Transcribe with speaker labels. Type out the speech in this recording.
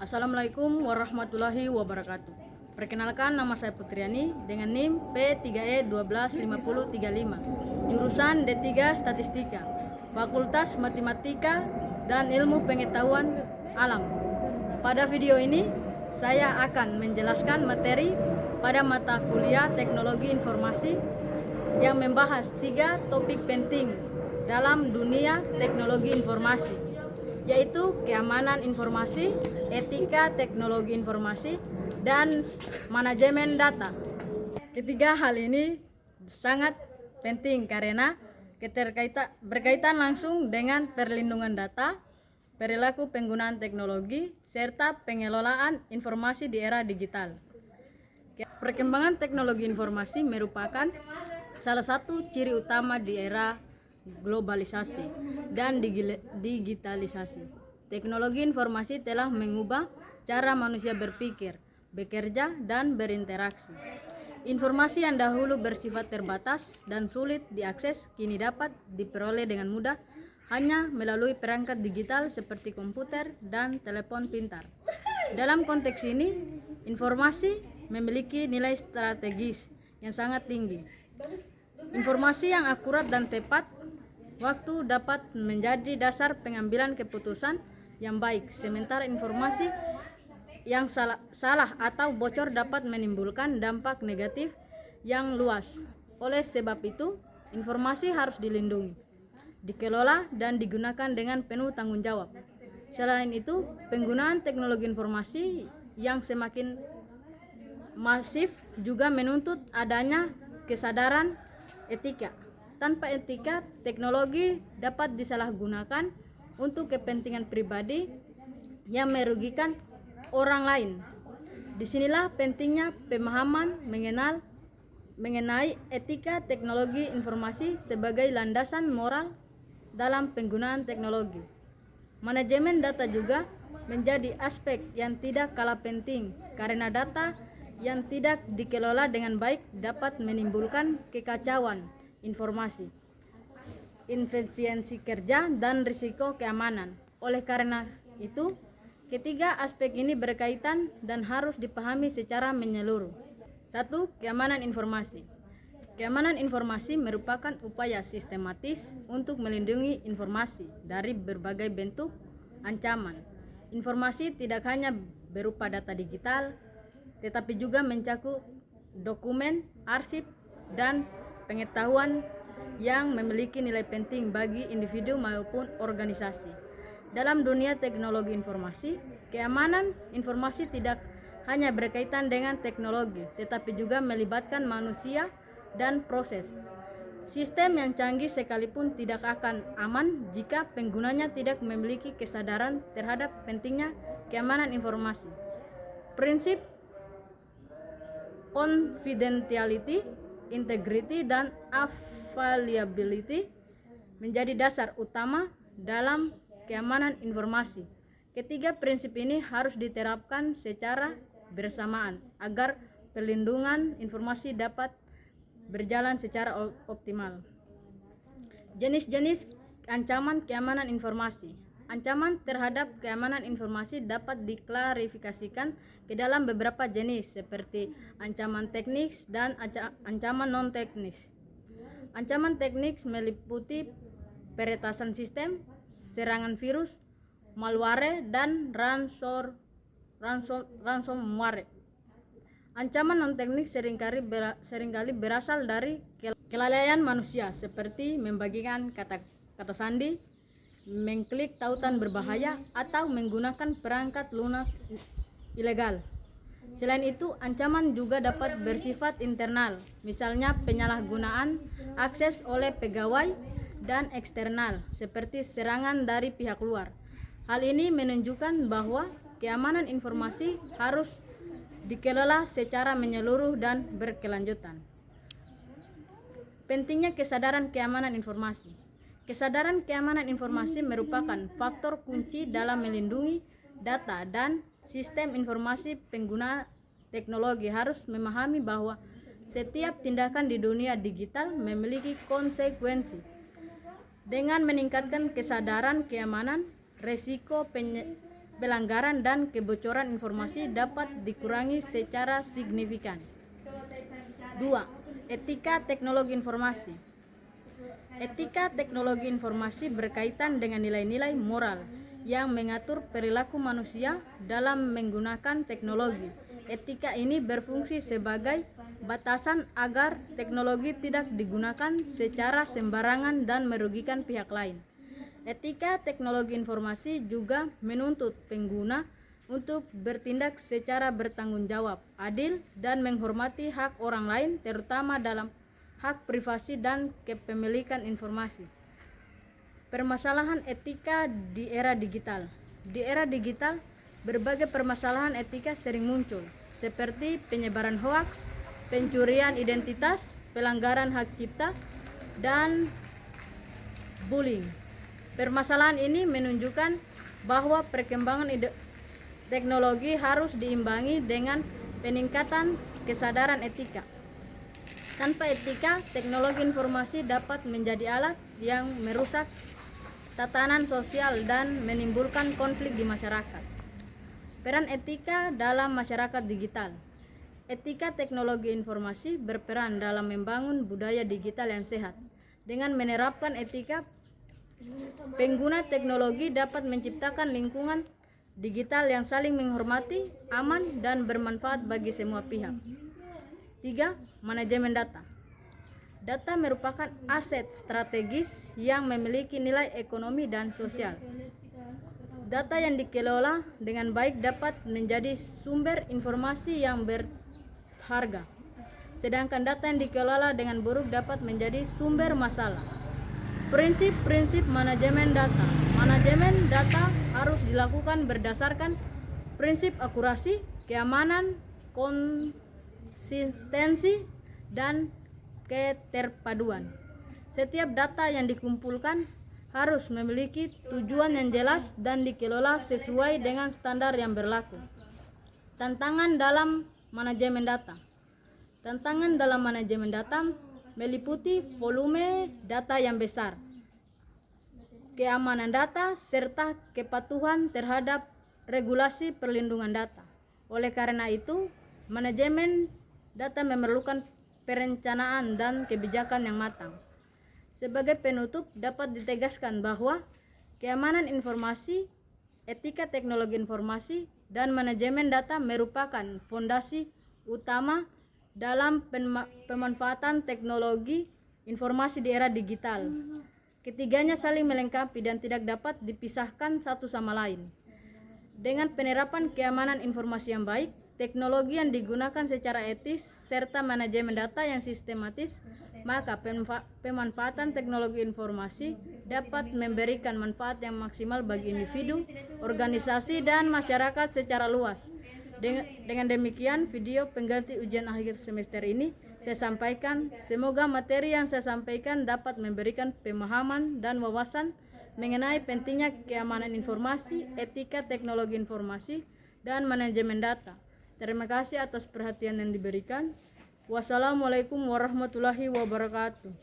Speaker 1: Assalamualaikum warahmatullahi wabarakatuh. Perkenalkan, nama saya Putriani dengan NIM P3E125035, jurusan D3 Statistika, Fakultas Matematika dan Ilmu Pengetahuan Alam. Pada video ini, saya akan menjelaskan materi pada mata kuliah Teknologi Informasi yang membahas 3 topik penting dalam dunia teknologi informasi, yaitu keamanan informasi, etika teknologi informasi, dan manajemen data. Ketiga hal ini sangat penting karena berkaitan langsung dengan perlindungan data, perilaku penggunaan teknologi, serta pengelolaan informasi di era digital. Perkembangan teknologi informasi merupakan salah satu ciri utama di era globalisasi dan digitalisasi. Teknologi informasi telah mengubah cara manusia berpikir, bekerja, dan berinteraksi. Informasi yang dahulu bersifat terbatas dan sulit diakses kini dapat diperoleh dengan mudah hanya melalui perangkat digital seperti komputer dan telepon pintar. Dalam konteks ini, informasi memiliki nilai strategis yang sangat tinggi. Informasi yang akurat dan tepat waktu dapat menjadi dasar pengambilan keputusan yang baik, sementara informasi yang salah atau bocor dapat menimbulkan dampak negatif yang luas. Oleh sebab itu, informasi harus dilindungi, dikelola, dan digunakan dengan penuh tanggung jawab. Selain itu, penggunaan teknologi informasi yang semakin masif juga menuntut adanya kesadaran etika. Tanpa etika, teknologi dapat disalahgunakan untuk kepentingan pribadi yang merugikan orang lain. Disinilah pentingnya pemahaman mengenai etika teknologi informasi sebagai landasan moral dalam penggunaan teknologi. Manajemen data juga menjadi aspek yang tidak kalah penting karena data yang tidak dikelola dengan baik dapat menimbulkan kekacauan informasi, inefisiensi kerja, dan risiko keamanan. Oleh karena itu, ketiga aspek ini berkaitan dan harus dipahami secara menyeluruh. 1. Keamanan informasi. Keamanan informasi merupakan upaya sistematis untuk melindungi informasi dari berbagai bentuk ancaman. Informasi tidak hanya berupa data digital, tetapi juga mencakup dokumen, arsip, dan pengetahuan yang memiliki nilai penting bagi individu maupun organisasi. Dalam dunia teknologi informasi, keamanan informasi tidak hanya berkaitan dengan teknologi, tetapi juga melibatkan manusia dan proses. Sistem yang canggih sekalipun tidak akan aman jika penggunanya tidak memiliki kesadaran terhadap pentingnya keamanan informasi. Prinsip confidentiality, integrity, dan availability menjadi dasar utama dalam keamanan informasi. Ketiga prinsip ini harus diterapkan secara bersamaan agar perlindungan informasi dapat berjalan secara optimal. Jenis-jenis ancaman keamanan informasi. Ancaman terhadap keamanan informasi dapat diklarifikasikan ke dalam beberapa jenis seperti ancaman teknis dan ancaman non-teknis. Ancaman teknis meliputi peretasan sistem, serangan virus, malware, dan ransomware. Ancaman non-teknis seringkali berasal dari kelalaian manusia seperti membagikan kata sandi, mengklik tautan berbahaya, atau menggunakan perangkat lunak ilegal. Selain itu, ancaman juga dapat bersifat internal, misalnya penyalahgunaan akses oleh pegawai, dan eksternal, seperti serangan dari pihak luar. Hal ini menunjukkan bahwa keamanan informasi harus dikelola secara menyeluruh dan berkelanjutan. Pentingnya kesadaran keamanan informasi. Kesadaran keamanan informasi merupakan faktor kunci dalam melindungi data dan sistem informasi. Pengguna teknologi harus memahami bahwa setiap tindakan di dunia digital memiliki konsekuensi. Dengan meningkatkan kesadaran keamanan, resiko pelanggaran dan kebocoran informasi dapat dikurangi secara signifikan. 2. Etika teknologi informasi. Etika teknologi informasi berkaitan dengan nilai-nilai moral yang mengatur perilaku manusia dalam menggunakan teknologi. Etika ini berfungsi sebagai batasan agar teknologi tidak digunakan secara sembarangan dan merugikan pihak lain. Etika teknologi informasi juga menuntut pengguna untuk bertindak secara bertanggung jawab, adil, dan menghormati hak orang lain, terutama dalam hak privasi dan kepemilikan informasi. Permasalahan etika di era digital. Di era digital, berbagai permasalahan etika sering muncul, seperti penyebaran hoaks, pencurian identitas, pelanggaran hak cipta, dan bullying. Permasalahan ini menunjukkan bahwa perkembangan teknologi harus diimbangi dengan peningkatan kesadaran etika. Tanpa etika, teknologi informasi dapat menjadi alat yang merusak tatanan sosial dan menimbulkan konflik di masyarakat. Peran etika dalam masyarakat digital. Etika teknologi informasi berperan dalam membangun budaya digital yang sehat. Dengan menerapkan etika, pengguna teknologi dapat menciptakan lingkungan digital yang saling menghormati, aman, dan bermanfaat bagi semua pihak. 3. Manajemen data. Data merupakan aset strategis yang memiliki nilai ekonomi dan sosial. Data yang dikelola dengan baik dapat menjadi sumber informasi yang berharga, sedangkan data yang dikelola dengan buruk dapat menjadi sumber masalah. Prinsip-prinsip manajemen data. Manajemen data harus dilakukan berdasarkan prinsip akurasi, keamanan, konsistensi, dan keterpaduan. Setiap data yang dikumpulkan harus memiliki tujuan yang jelas dan dikelola sesuai dengan standar yang berlaku. Tantangan dalam manajemen data. Tantangan dalam manajemen data meliputi volume data yang besar, keamanan data, serta kepatuhan terhadap regulasi perlindungan data. Oleh karena itu, manajemen data memerlukan perencanaan dan kebijakan yang matang. Sebagai penutup, dapat ditegaskan bahwa keamanan informasi, etika teknologi informasi, dan manajemen data merupakan fondasi utama dalam pemanfaatan teknologi informasi di era digital. Ketiganya saling melengkapi dan tidak dapat dipisahkan satu sama lain. Dengan penerapan keamanan informasi yang baik, teknologi yang digunakan secara etis, serta manajemen data yang sistematis, maka pemanfaatan teknologi informasi dapat memberikan manfaat yang maksimal bagi individu, organisasi, dan masyarakat secara luas. Dengan demikian, video pengganti ujian akhir semester ini saya sampaikan. Semoga materi yang saya sampaikan dapat memberikan pemahaman dan wawasan mengenai pentingnya keamanan informasi, etika teknologi informasi, dan manajemen data. Terima kasih atas perhatian yang diberikan. Wassalamualaikum warahmatullahi wabarakatuh.